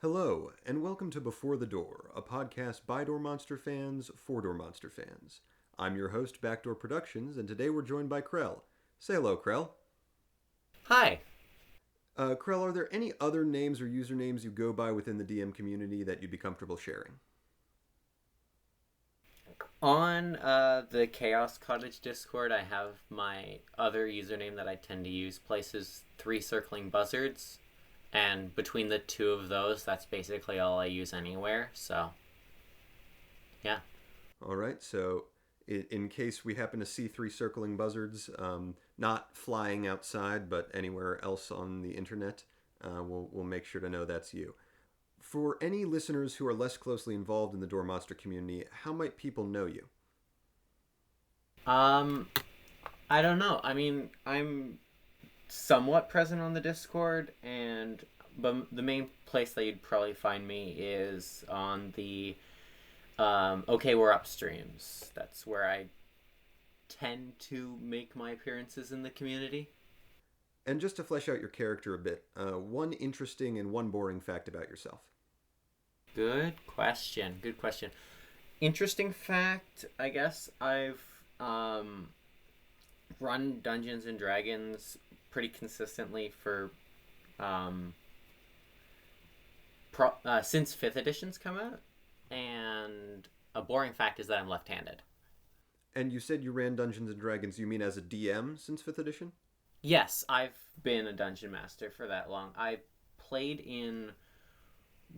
Hello, and welcome to Before the Door, a podcast by Door Monster fans for Door Monster fans. I'm your host, Backdoor Productions, and today we're joined by Krell. Say hello, Krell. Hi. Krell, are there any other names or usernames you go by within the DM community that you'd be comfortable sharing? On the Chaos Cottage Discord, I have my other username that I tend to use, places three circling buzzards, and between the two of those, that's basically all I use anywhere. So, yeah. All right, so in case we happen to see three circling buzzards, not flying outside, but anywhere else on the internet, we'll make sure to know that's you. For any listeners who are less closely involved in the Door Monster community, how might people know you? Um, I don't know. I mean, I'm somewhat present on the Discord, but the main place that you'd probably find me is on the Okay, we're up streams. That's where I tend to make my appearances in the community. And just to flesh out your character a bit, one interesting and one boring fact about yourself. Good question. Good question. Interesting fact, I guess I've run Dungeons and Dragons pretty consistently for since 5th edition's come out. And a boring fact is that I'm left-handed. And you said you ran Dungeons and Dragons, you mean as a DM since 5th edition? Yes, I've been a dungeon master for that long. I played in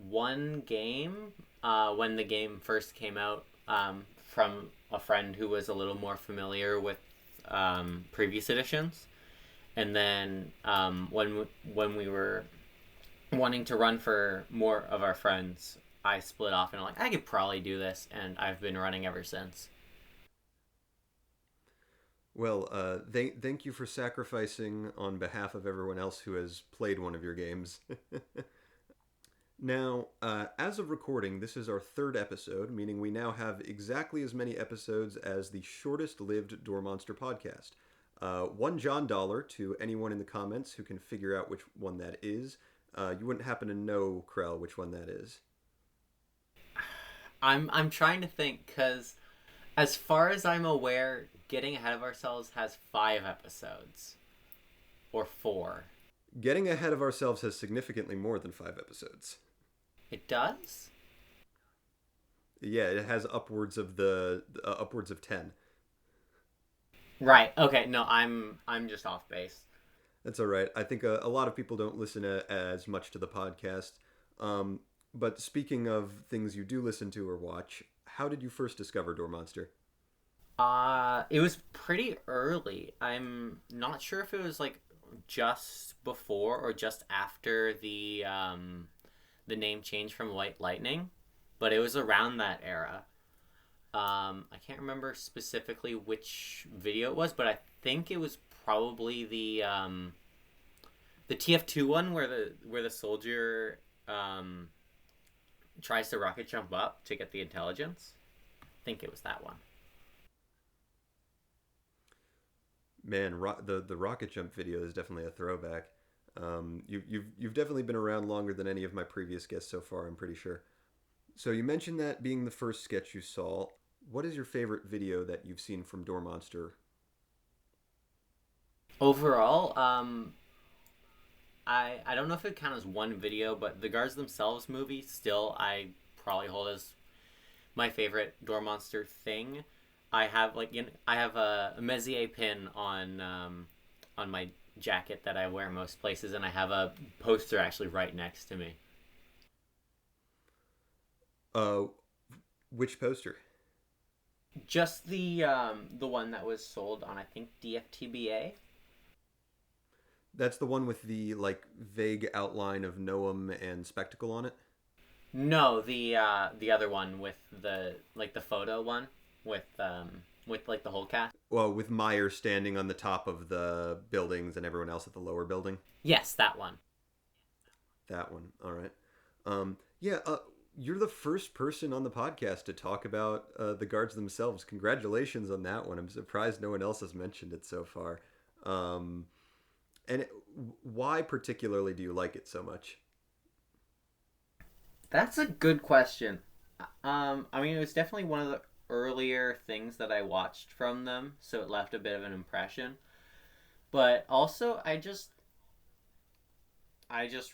one game when the game first came out from a friend who was a little more familiar with previous editions. And then when we were wanting to run for more of our friends, I split off and I'm like, I could probably do this, and I've been running ever since. Well, thank you for sacrificing on behalf of everyone else who has played one of your games. Now, as of recording, this is our third episode, meaning we now have exactly as many episodes as the shortest-lived Door Monster podcast. One John Dollar to anyone in the comments who can figure out which one that is. You wouldn't happen to know, Krell, which one that is. I'm trying to think, because as far as I'm aware, Getting Ahead of Ourselves has 5 episodes. Or 4. Getting Ahead of Ourselves has significantly more than 5 episodes. It does? Yeah, it has upwards of upwards of 10. Right. Okay. No, I'm just off base. That's all right. I think a lot of people don't listen as much to the podcast. But speaking of things you do listen to or watch, how did you first discover Door Monster? It was pretty early. I'm not sure if it was like just before or just after the name change from White Lightning, but it was around that era. I can't remember specifically which video it was, but I think it was probably the TF2 one where the soldier tries to rocket jump up to get the intelligence. I think it was that one. Man, the rocket jump video is definitely a throwback. You've definitely been around longer than any of my previous guests so far, I'm pretty sure. So you mentioned that being the first sketch you saw. What is your favorite video that you've seen from Door Monster? Overall, I don't know if it counts as one video, but the Guards Themselves movie still I probably hold as my favorite Door Monster thing. I have I have a Messier pin on my jacket that I wear most places, and I have a poster actually right next to me. Uh, which poster? Just the one that was sold on, I think, DFTBA. That's the one with the like vague outline of Noam and Spectacle on it. No, the other one with the photo one with like the whole cast. Well, with Meyer standing on the top of the buildings and everyone else at the lower building. Yes, that one. That one. All right. Yeah. You're the first person on the podcast to talk about the Guards Themselves. Congratulations on that one. I'm surprised no one else has mentioned it so far. And why particularly do you like it so much? That's a good question. I mean, it was definitely one of the earlier things that I watched from them, so it left a bit of an impression. But also, I just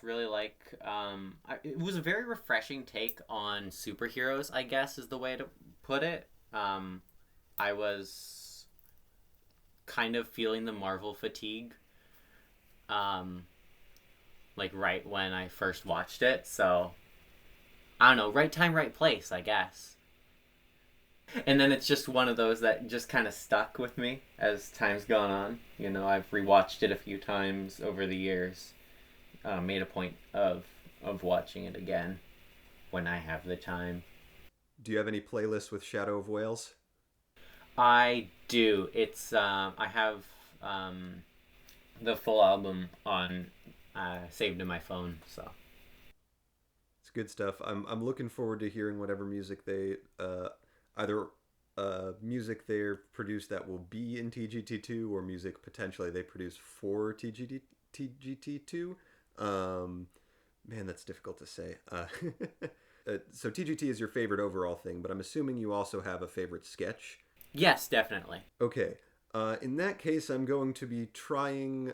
really like. It was a very refreshing take on superheroes. I guess is the way to put it. I was kind of feeling the Marvel fatigue. Um, like right when I first watched it. So I don't know, right time, right place, I guess. And then it's just one of those that just kind of stuck with me as time's gone on. You know, I've rewatched it a few times over the years. Made a point of watching it again when I have the time. Do you have any playlists with Shadow of Whales? I do. It's I have um, the full album on saved in my phone. So It's good stuff. I'm looking forward to hearing whatever music they either music they're produced that will be in TGT2 or music potentially they produce for TGT2. Um, Man, that's difficult to say. So TGT is your favorite overall thing, but I'm assuming you also have a favorite sketch. yes, definitely. Okay. In that case, I'm going to be trying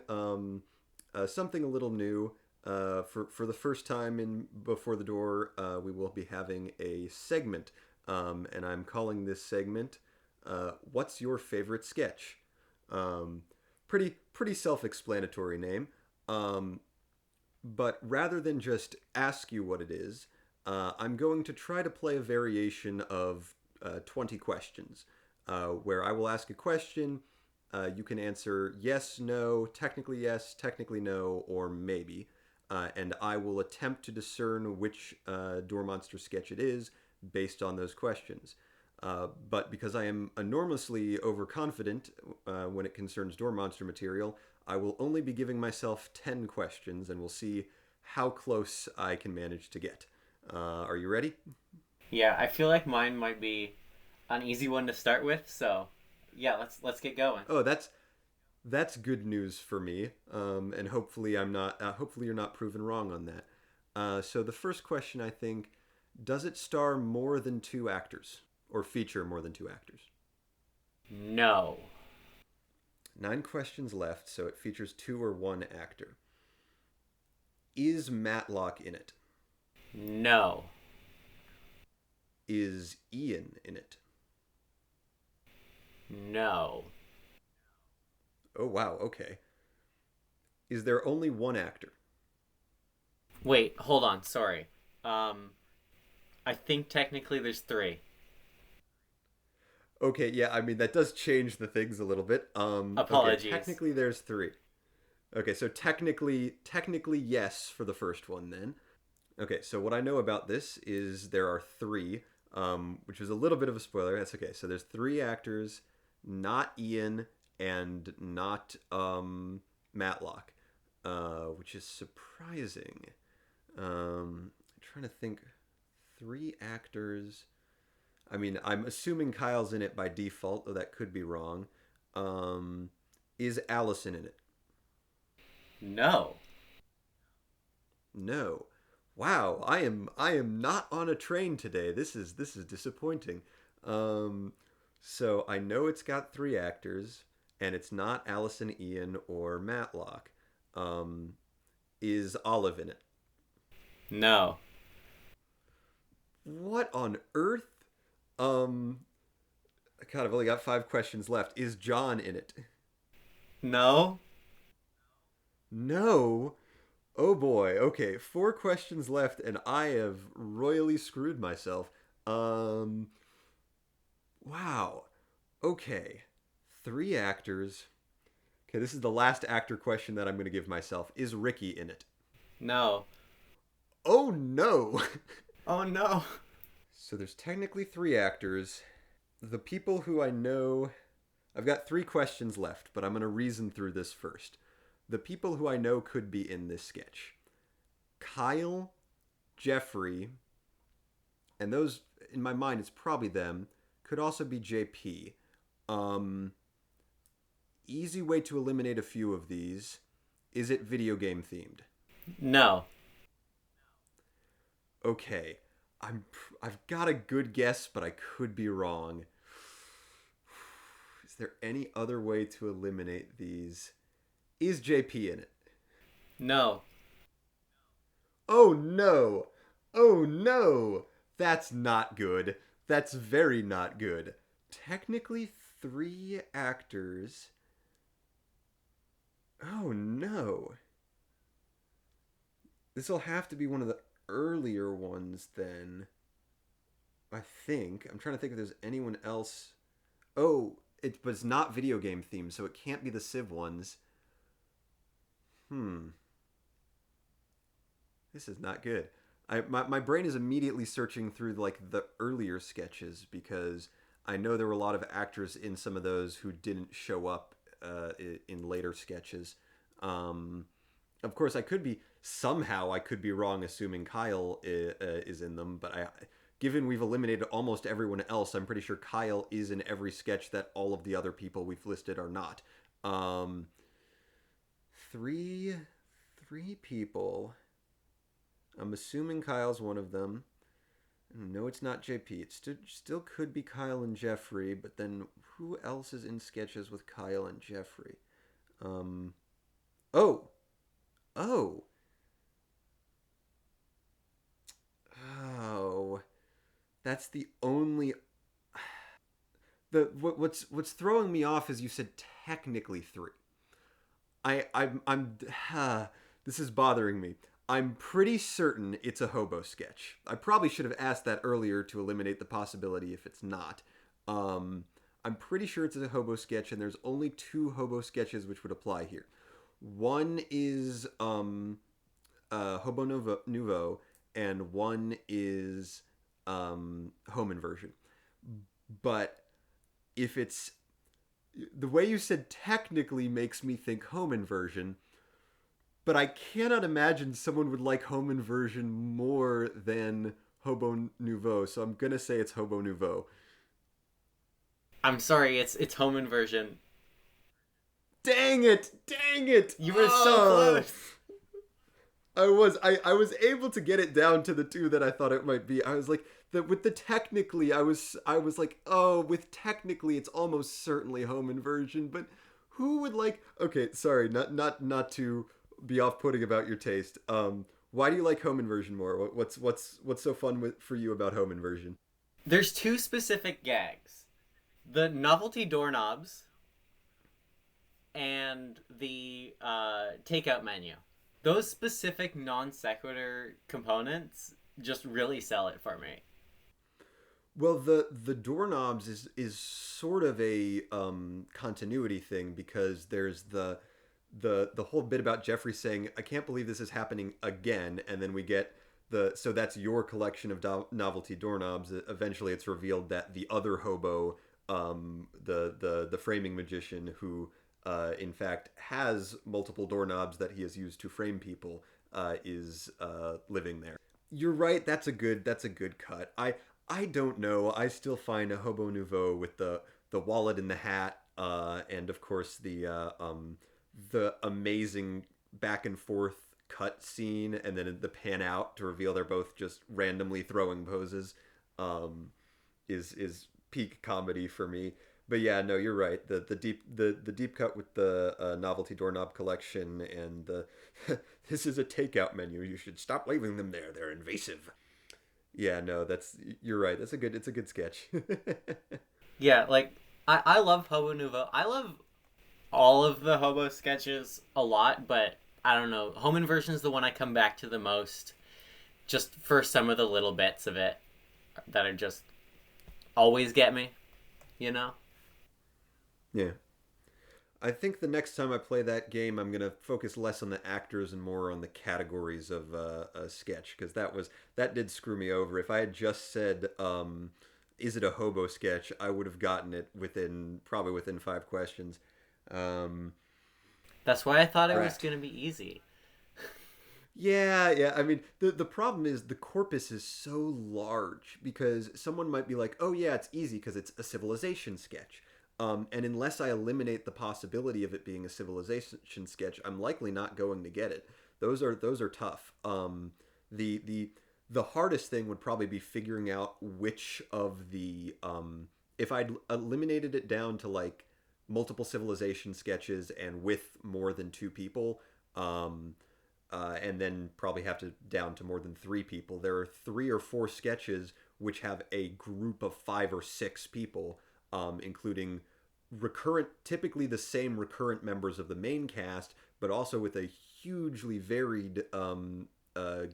something a little new. For the first time in Before the Door, we will be having a segment, and I'm calling this segment "What's Your Favorite Sketch?" Um, pretty self-explanatory name. Um, but rather than just ask you what it is, I'm going to try to play a variation of 20 questions, where I will ask a question. You can answer yes, no, technically yes, technically no, or maybe. And I will attempt to discern which Door Monster sketch it is based on those questions. But because I am enormously overconfident when it concerns Door Monster material, I will only be giving myself 10 questions and we'll see how close I can manage to get. Are you ready? Yeah, I feel like mine might be an easy one to start with. So yeah, let's get going. Oh, that's good news for me, and hopefully I'm not. Hopefully you're not proven wrong on that. So the first question, I think, does it star more than two actors or feature more than two actors? No, 9 questions left, so it features two or one actor. Is Matlock in it? no, Is Ian in it? no. Oh wow, okay. Is there only one actor? Wait, hold on. Sorry. Um, I think technically there's three. Okay, yeah, I mean that does change the things a little bit. Okay, Apologies. technically there's three. Okay, so technically yes for the first one then. Okay, so what I know about this is there are three, which is a little bit of a spoiler. That's okay. So there's three actors, not Ian and not Matlock, which is surprising. I'm trying to think. Three actors. I mean, I'm assuming Kyle's in it by default, though that could be wrong. Um, is Allison in it? No. No. Wow, I am not on a train today. This is disappointing. Um, so I know it's got three actors, and it's not Allison, Ian, or Matlock. Um, is Olive in it? No. What on earth? Um, God, I've only got 5 questions left. Is John in it? No. No. Oh boy. Okay, 4 questions left, and I have royally screwed myself. Um, wow. Okay, three actors. Okay, this is the last actor question that I'm going to give myself. Is Ricky in it? No. Oh no. Oh no. So there's technically three actors. The people who I know. I've got 3 questions left, but I'm going to reason through this first. The people who I know could be in this sketch: Kyle, Jeffrey, and those in my mind it's probably them. Could also be JP. Um, Easy way to eliminate a few of these. Is it video game themed? No. Okay. I've got a good guess, but I could be wrong. Is there any other way to eliminate these? Is JP in it? No. Oh no! Oh no! That's not good. That's very not good. Technically, three actors. Oh no. This will have to be one of the earlier ones then. I think. I'm trying to think if there's anyone else. Oh, but it's not video game themed, so it can't be the Civ ones. Hmm. This is not good. My brain is immediately searching through like the earlier sketches because I know there were a lot of actors in some of those who didn't show up in later sketches. Um, of course, I could be wrong assuming Kyle is in them, but given we've eliminated almost everyone else, I'm pretty sure Kyle is in every sketch that all of the other people we've listed are not. Um, three three people. I'm assuming Kyle's one of them. No, it's not JP. It still could be Kyle and Jeffrey, but then who else is in sketches with Kyle and Jeffrey? Um. Oh. Oh. Oh. That's the only. What's throwing me off is you said technically three. I'm this is bothering me. I'm pretty certain it's a hobo sketch. I probably should have asked that earlier to eliminate the possibility if it's not. Um, I'm pretty sure it's a hobo sketch, and there's only two hobo sketches which would apply here. One is Hobo Nouveau, and one is Home Inversion. But if it's the way you said technically makes me think home inversion, but I cannot imagine someone would like home inversion more than Hobo Nouveau, so I'm gonna say it's Hobo Nouveau. I'm sorry, it's home inversion. Dang it! Dang it! You were so Oh, close. I was able to get it down to the two that I thought it might be. I was like with the technically I was like, oh, with technically it's almost certainly home inversion, but who would like okay, sorry, not to be off putting about your taste. Why do you like home inversion more? What's so fun for you about home inversion? There's two specific gags: the novelty doorknobs and the takeout menu. Those specific non sequitur components just really sell it for me. Well, the doorknobs is sort of a continuity thing because there's the whole bit about Jeffrey saying, "I can't believe this is happening again," and then we get so that's your collection of novelty doorknobs. Eventually, it's revealed that the other hobo, the framing magician, who in fact has multiple doorknobs that he has used to frame people, is living there. You're right. That's a good cut. I don't know. I still find a Hobo Nouveau with the wallet and the hat, and of course the amazing back and forth cut scene, and then the pan out to reveal they're both just randomly throwing poses, um, is peak comedy for me. But yeah, no, you're right. The deep cut with the novelty doorknob collection and the this is a takeout menu. You should stop leaving them there. They're invasive. Yeah, no, that's you're right. It's a good sketch. Yeah, like I love Hobo Nouveau. I love all of the hobo sketches a lot, but I don't know. Home Inversion is the one I come back to the most, just for some of the little bits of it that are just always get me. You know. Yeah. I think the next time I play that game, I'm gonna focus less on the actors and more on the categories of a sketch because that did screw me over. If I had just said, "Is it a hobo sketch?" I would have gotten it probably within 5 questions. Um, That's why I thought it was Drat. gonna be easy. Yeah, yeah. I mean, the problem is the corpus is so large because someone might be like, "Oh yeah, it's easy because it's a civilization sketch." And unless I eliminate the possibility of it being a civilization sketch, I'm likely not going to get it. Those are tough. The The hardest thing would probably be figuring out which of the if I'd eliminated it down to like multiple civilization sketches and with more than two people, um, and then probably have to down to more than three people. There are three or four sketches which have a group of five or six people, including recurrent, typically the same recurrent members of the main cast, but also with a hugely varied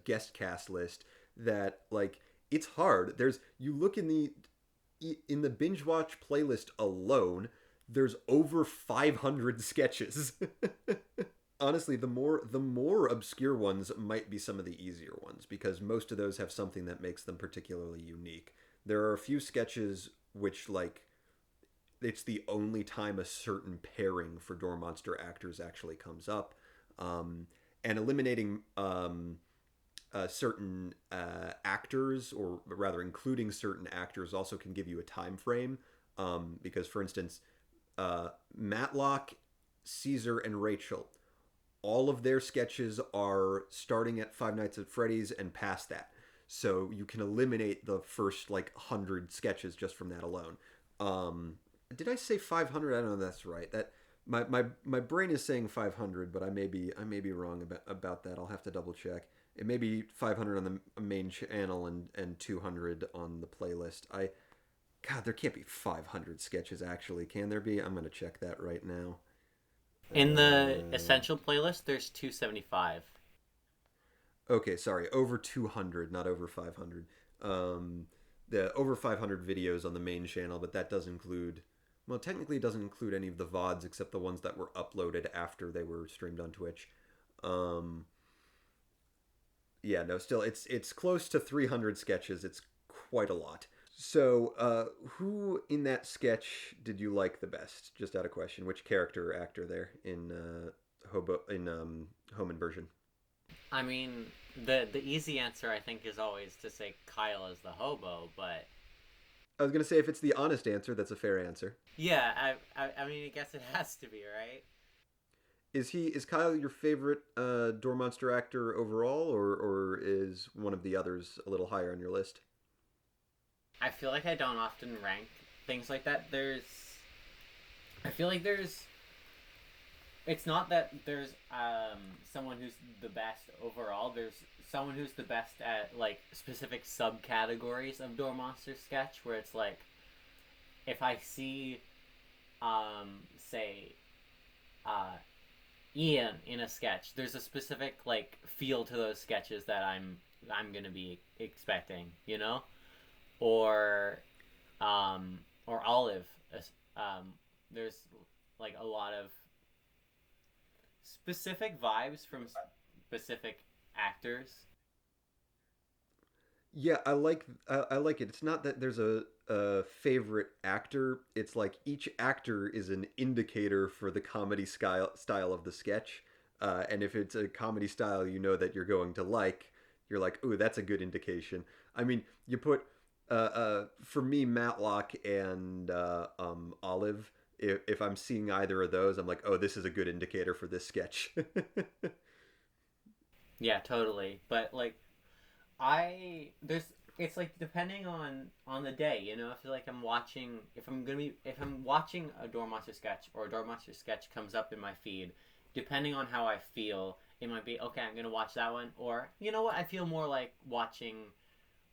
guest cast list. That like it's hard. There's you look in the binge watch playlist alone. There's over 500 sketches. Honestly, the more obscure ones might be some of the easier ones because most of those have something that makes them particularly unique. There are a few sketches which like it's the only time a certain pairing for Door Monster actors actually comes up, and eliminating certain actors, or rather including certain actors, also can give you a time frame. Because, for instance, Matlock, Caesar, and Rachel, all of their sketches are starting at Five Nights at Freddy's and past that. So you can eliminate the first like 100 sketches just from that alone. Did I say 500? I don't know if that's right. That my brain is saying 500, but I may be wrong about that. I'll have to double check. It may be 500 on the main channel and 200 on the playlist. God, there can't be 500 sketches actually, can there be? I'm gonna check that right now. In the essential playlist, there's 275. Okay, sorry, over 200, not over 500. The over 500 videos on the main channel, but that does include, well, technically it doesn't include any of the VODs except the ones that were uploaded after they were streamed on Twitch. Yeah, no, still, it's close to 300 sketches. It's quite a lot. So, who in that sketch did you like the best? Just out of question, which character or actor there in home inversion? I mean, the easy answer I think is always to say Kyle is the hobo, but I was gonna say if it's the honest answer, that's a fair answer. yeah, I mean, I guess it has to be, right? Is Kyle your favorite Door Monster actor overall, or is one of the others a little higher on your list? I feel like I don't often rank things like that. I feel like it's not that there's someone who's the best overall. There's someone who's the best at like specific subcategories of Door Monster sketch, where it's like if I see, say, uh, Ian in a sketch, there's a specific like feel to those sketches that I'm gonna be expecting, you know, or or Olive. There's like a lot of specific vibes from specific actors. Yeah, I like it. It's not that there's a favorite actor. It's like each actor is an indicator for the comedy style of the sketch. And if it's a comedy style you know that you're going to like, you're like, ooh, that's a good indication. I mean, you put for me Matlock and Olive. If I'm seeing either of those, I'm like, oh, this is a good indicator for this sketch. Yeah, totally. But like I there's it's like depending on the day, you know. I feel like I'm watching if I'm watching a Door Monster sketch or a Door Monster sketch comes up in my feed, depending on how I feel, it might be okay. I'm gonna watch that one, or you know what? I feel more like watching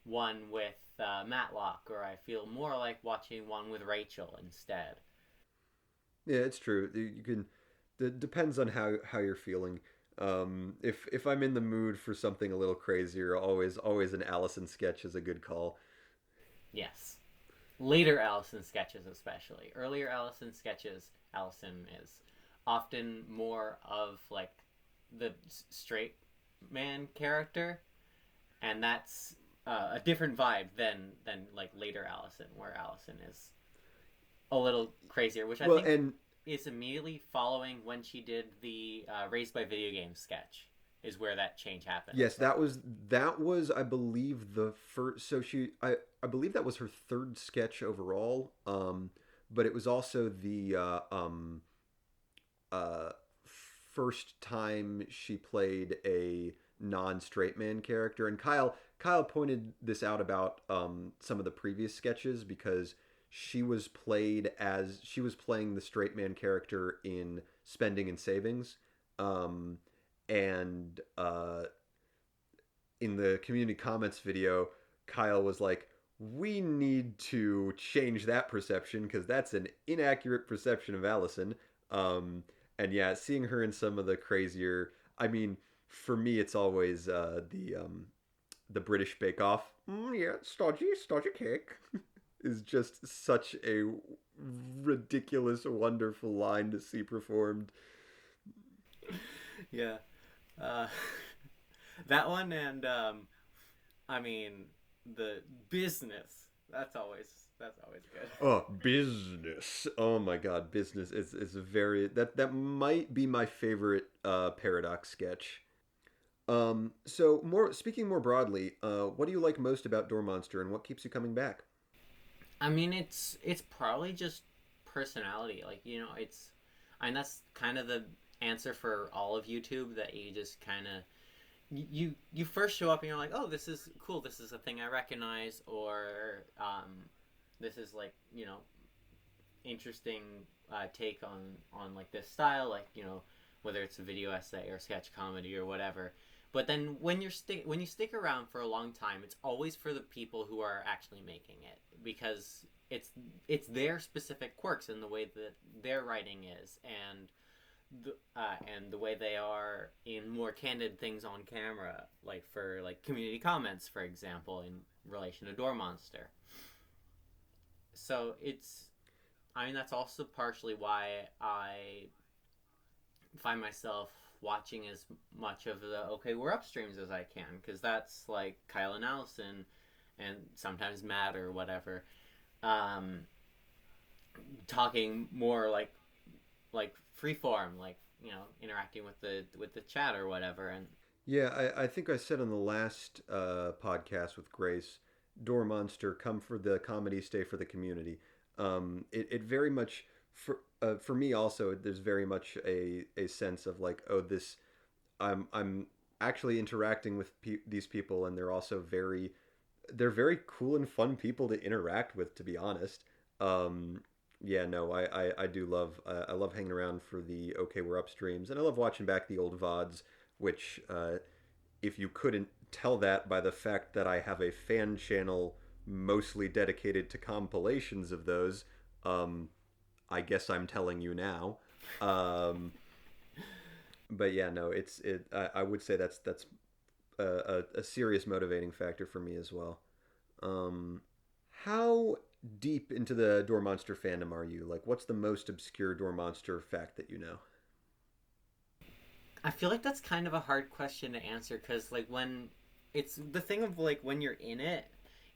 one with Matlock, or I feel more like watching one with Rachel instead. Yeah, it's true. You can. It depends on how you're feeling. If I'm in the mood for something a little crazier, always an Allison sketch is a good call. Yes, later Allison sketches especially. Earlier Allison sketches, Allison is often more of like the straight man character, and that's a different vibe than like later Allison, where Allison is a little crazier, which I Well, think and is immediately following when she did the Raised by Video Games sketch, is where that change happened. yes, that was I believe the first. So I believe that was her third sketch overall. But it was also the uh, first time she played a non-straight man character. And Kyle pointed this out about some of the previous sketches because she was playing the straight man character in Spending and Savings, um, and in the community comments video, Kyle was like, "We need to change that perception because that's an inaccurate perception of Allison." And yeah, seeing her in some of the crazier, I mean, for me, it's always the British Bake Off. Yeah, stodgy cake is just such a ridiculous, wonderful line to see performed. Yeah. Uh, that one and I mean the business. That's always good. Oh, business! Oh my God, business is a very that might be my favorite paradox sketch. So more speaking more broadly, what do you like most about Door Monster, and what keeps you coming back? I mean, it's probably just personality. Like it's, and that's kind of the answer for all of YouTube. That you just kind of you first show up and you're like, oh, this is cool. This is a thing I recognize, or this is like interesting take on like this style, like whether it's a video essay or sketch comedy or whatever. But then when you stick around for a long time, it's always for the people who are actually making it, because it's their specific quirks in the way that their writing is, and the way they are in more candid things on camera, like for like community comments, for example, in relation to Door Monster. So I mean, that's also partially why I find myself watching as much of the Okay We're Up streams as I can, because that's like Kyle and Allison, and sometimes Matt or whatever, um, talking more like freeform, like interacting with the chat or whatever, and Yeah, I think I said on the last podcast with Grace, Door Monster, come for the comedy, stay for the community. It very much for me also. There's very much a sense of like, oh, this I'm actually interacting with these people, and they're very cool and fun people to interact with. To be honest, yeah, no, I do love I love hanging around for the Okay We're Up streams, and I love watching back the old vods, which if you couldn't tell that by the fact that I have a fan channel mostly dedicated to compilations of those, um, I guess I'm telling you now. Um, but yeah, no, I would say that's a serious motivating factor for me as well. Um, how deep into the Door Monster fandom are you? Like, what's the most obscure Door Monster fact that you know? I feel like that's kind of a hard question to answer, because like when it's the thing of like when you're in it,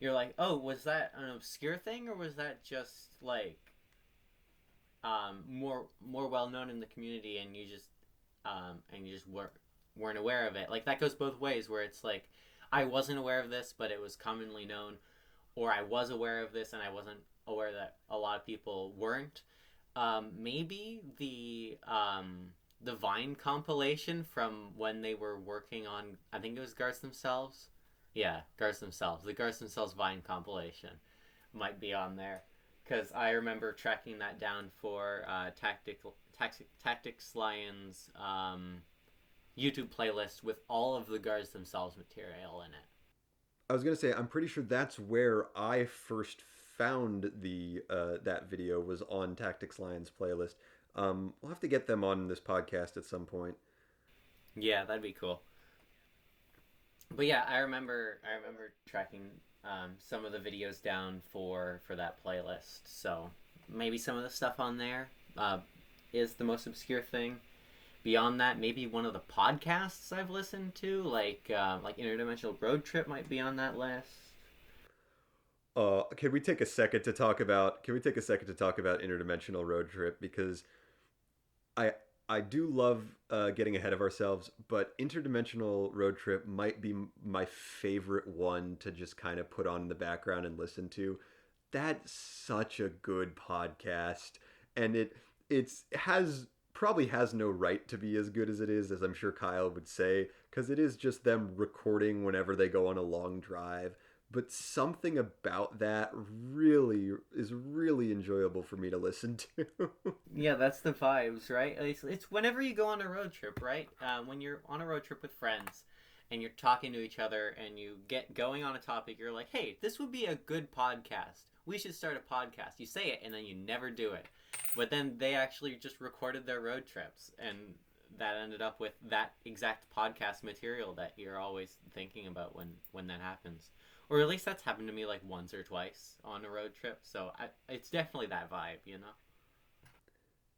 you're like, oh, was that an obscure thing, or was that just like more well known in the community, and you just weren't aware of it. Like that goes both ways, where it's like I wasn't aware of this, but it was commonly known, or I was aware of this and I wasn't aware that a lot of people weren't. Maybe the Vine compilation from when they were working on, I think it was Guards Themselves. Yeah, Guards Themselves. The Guards Themselves Vine compilation might be on there, because I remember tracking that down for Tactics Lions YouTube playlist with all of the Guards Themselves material in it. I was gonna say I'm pretty sure that's where I first found the that video was on Tactics Lions playlist. We'll have to get them on this podcast at some point. Yeah, that'd be cool. But yeah, I remember tracking some of the videos down for that playlist. So maybe some of the stuff on there is the most obscure thing. Beyond that, maybe one of the podcasts I've listened to, like Interdimensional Road Trip, might be on that list. Can we take a second to talk about? Can we take a second to talk about Interdimensional Road Trip, because I I do love getting ahead of ourselves, but Interdimensional Road Trip might be my favorite one to just kind of put on in the background and listen to. That's such a good podcast, and it has probably has no right to be as good as it is, as I'm sure Kyle would say, because it is just them recording whenever they go on a long drive. But something about that really is really enjoyable for me to listen to. Yeah, that's the vibes, right? It's whenever you go on a road trip, right? When you're on a road trip with friends and you're talking to each other and you get going on a topic, you're like, hey, this would be a good podcast. We should start a podcast. You say it and then you never do it. But then they actually just recorded their road trips and that ended up with that exact podcast material that you're always thinking about when that happens. Or at least that's happened to me like once or twice on a road trip. So it's definitely that vibe, you know?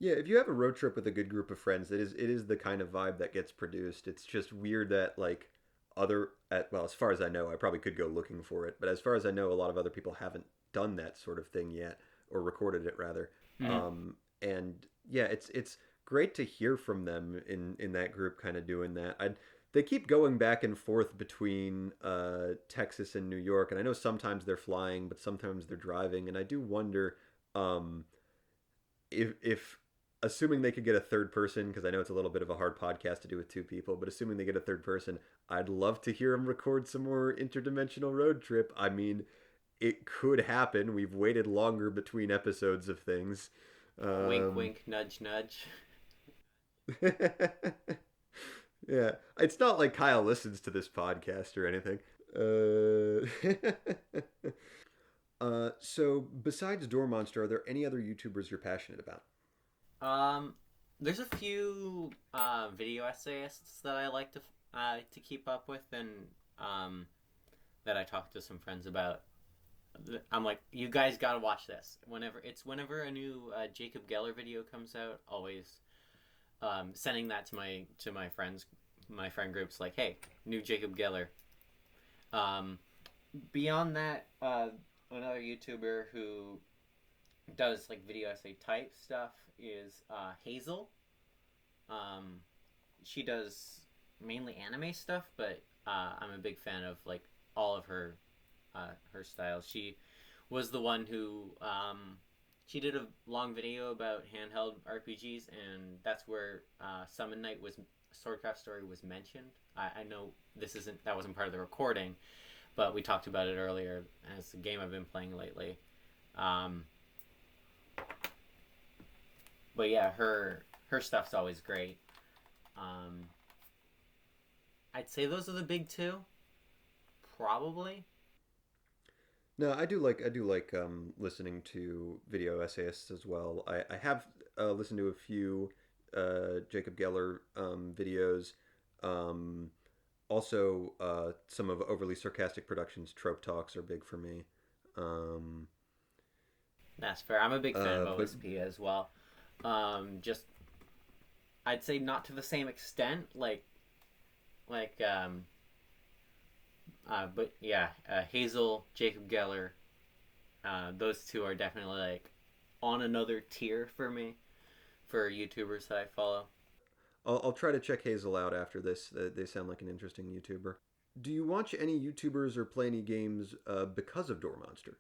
Yeah, if you have a road trip with a good group of friends, it is the kind of vibe that gets produced. It's just weird that like well, as far as I know, I probably could go looking for it, but as far as I know, a lot of other people haven't done that sort of thing yet, or recorded it rather. Mm. And yeah, it's great to hear from them in that group kind of doing that. They keep going back and forth between Texas and New York, and I know sometimes they're flying, but sometimes they're driving, and I do wonder um, if assuming they could get a third person, because I know it's a little bit of a hard podcast to do with two people, but assuming they get a third person, I'd love to hear them record some more interdimensional road trip. I mean, it could happen. We've waited longer between episodes of things. Wink, Um, wink, nudge, nudge. yeah, it's not like Kyle listens to this podcast or anything. So besides Door Monster, are there any other YouTubers you're passionate about? Um, there's a few video essayists that I like to keep up with, and um, that I talk to some friends about. I'm like, you guys gotta watch this. Whenever a new Jacob Geller video comes out, always sending that to my friends, my friend groups. Like, hey, new Jacob Geller. Um, Beyond that, another YouTuber who does like video essay type stuff is Hazel. Um, she does mainly anime stuff, but I'm a big fan of like all of her styles. She was the one who she did a long video about handheld RPGs, and that's where Summon Night was Swordcraft Story was mentioned. I know that wasn't part of the recording, but we talked about it earlier as a game I've been playing lately. Um, but yeah, her stuff's always great. Um, I'd say those are the big two, probably. No, I do like listening to video essayists as well. I have listened to a few Jacob Geller videos. Um, Also, some of Overly Sarcastic Productions trope talks are big for me. Um, That's fair. I'm a big fan of but OSP as well. Just I'd say not to the same extent, like but yeah, Hazel, Jacob Geller, those two are definitely like on another tier for me for YouTubers that I follow. I'll try to check Hazel out after this. They sound like an interesting YouTuber. Do you watch any YouTubers or play any games because of Door Monster?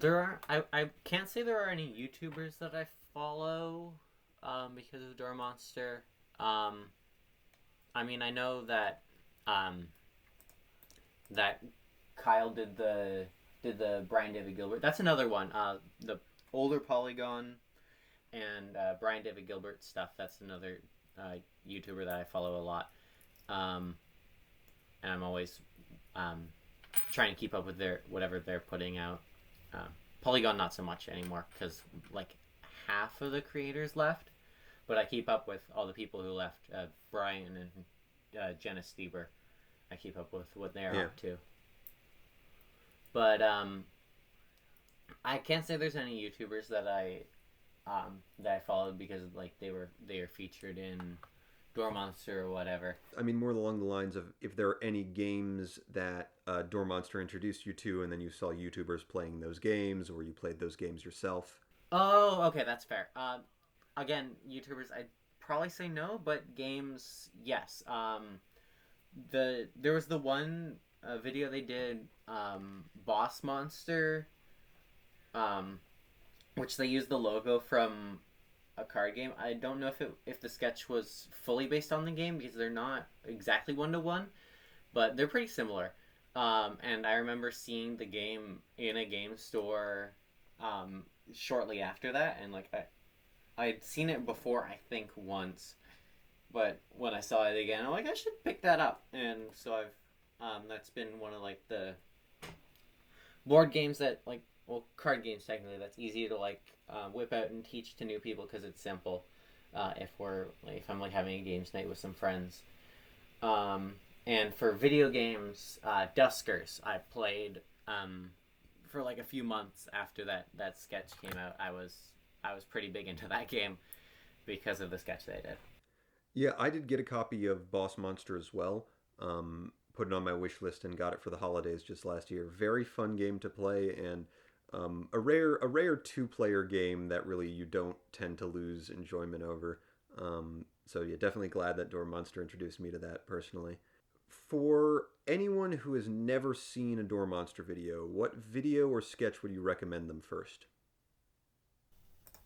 I can't say there are any YouTubers that I follow because of Door Monster. Um, I mean, I know um, that Kyle did the Brian David Gilbert. That's another one. The older Polygon and Brian David Gilbert stuff. That's another YouTuber that I follow a lot, um, and I'm always um, trying to keep up with their whatever they're putting out. Uh, Polygon not so much anymore because like half of the creators left, but I keep up with all the people who left. Brian and Jenna Stieber. I keep up with what they're Yeah. up to. But I can't say there's any YouTubers that I followed because like they are featured in Door Monster or whatever. I mean, more along the lines of if there are any games that Door Monster introduced you to, and then you saw YouTubers playing those games, or you played those games yourself. Oh, okay, that's fair. Again, YouTubers, I'd probably say no, but games, yes. There was the one video they did, Boss Monster, um, which they used the logo from a card game. I don't know if the sketch was fully based on the game because they're not exactly one to one, but they're pretty similar. And I remember seeing the game in a game store shortly after that, and like I'd seen it before I think once, but when I saw it again, I'm like I should pick that up, and so I've that's been one of like the board games that like well card games technically that's easy to like whip out and teach to new people because it's simple. If I'm like having a games night with some friends, um, and for video games, Duskers I played for like a few months after that sketch came out. I was pretty big into that game because of the sketch they did. Yeah, I did get a copy of Boss Monster as well. Put it on my wish list and got it for the holidays just last year. Very fun game to play, and a rare two-player game that really you don't tend to lose enjoyment over. So yeah, definitely glad that Door Monster introduced me to that personally. For anyone who has never seen a Door Monster video, what video or sketch would you recommend them first?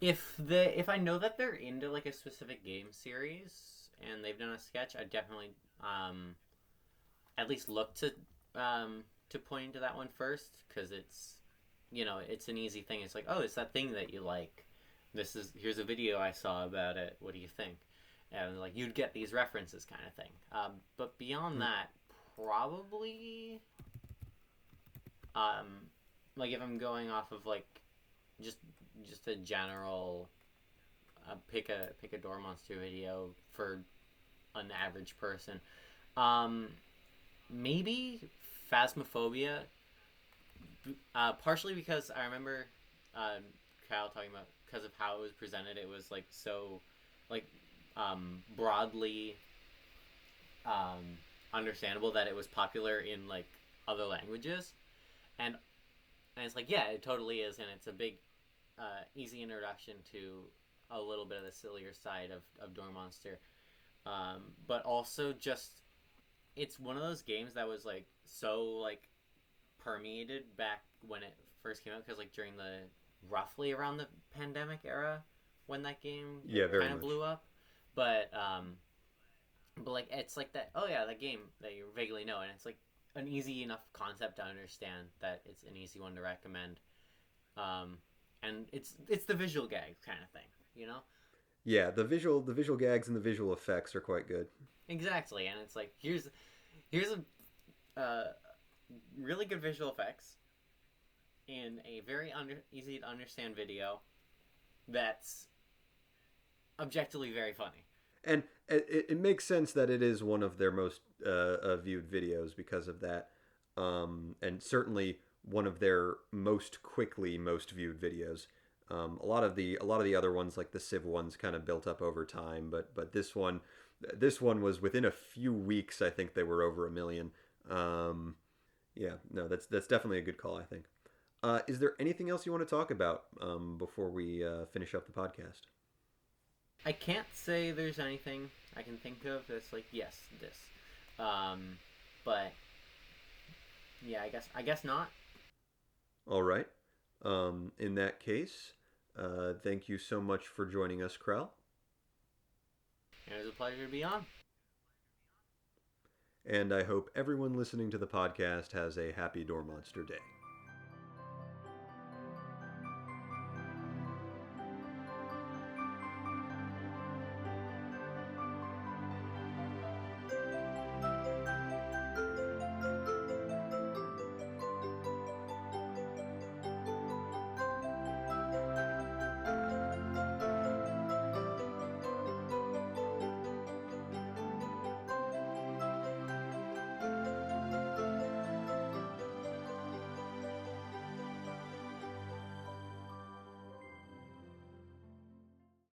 If I know that they're into like a specific game series and they've done a sketch, I definitely at least look to point to that one first because it's an easy thing. It's like, oh, it's that thing that you like. Here's a video I saw about it. What do you think? And like you'd get these references kind of thing. But beyond Hmm. that, probably um, like if I'm going off of like just just a general pick a door monster video for an average person. Um, Maybe Phasmophobia, partially because I remember uh, Kyle talking about because of how it was presented. It was like so like broadly understandable that it was popular in like other languages, and and it's like yeah, it totally is, and it's a big easy introduction to a little bit of the sillier side of Door Monster. But also just it's one of those games that was like so like permeated back when it first came out because like during the roughly around the pandemic era when that game Yeah, very kind of much. blew up, but like it's like that oh yeah that game that you vaguely know and it's like an easy enough concept to understand that it's an easy one to recommend. um and it's the visual gag kind of thing, you know. Yeah, the visual gags and the visual effects are quite good. Exactly, and it's like here's a really good visual effects in a very easy to understand video that's objectively very funny. And it makes sense that it is one of their most viewed videos because of that, and certainly one of their most viewed videos. A lot of the other ones, like the Civ ones, kind of built up over time, but this one was within a few weeks. I think they were over a million. Um, yeah, no, that's definitely a good call. I think. Is there anything else you want to talk about before we finish up the podcast? I can't say there's anything I can think of that's like yes this, um, but yeah I guess not. All right. In that case, thank you so much for joining us, Krell, It was a pleasure to be on. and I hope everyone listening to the podcast has a happy Door Monster Day.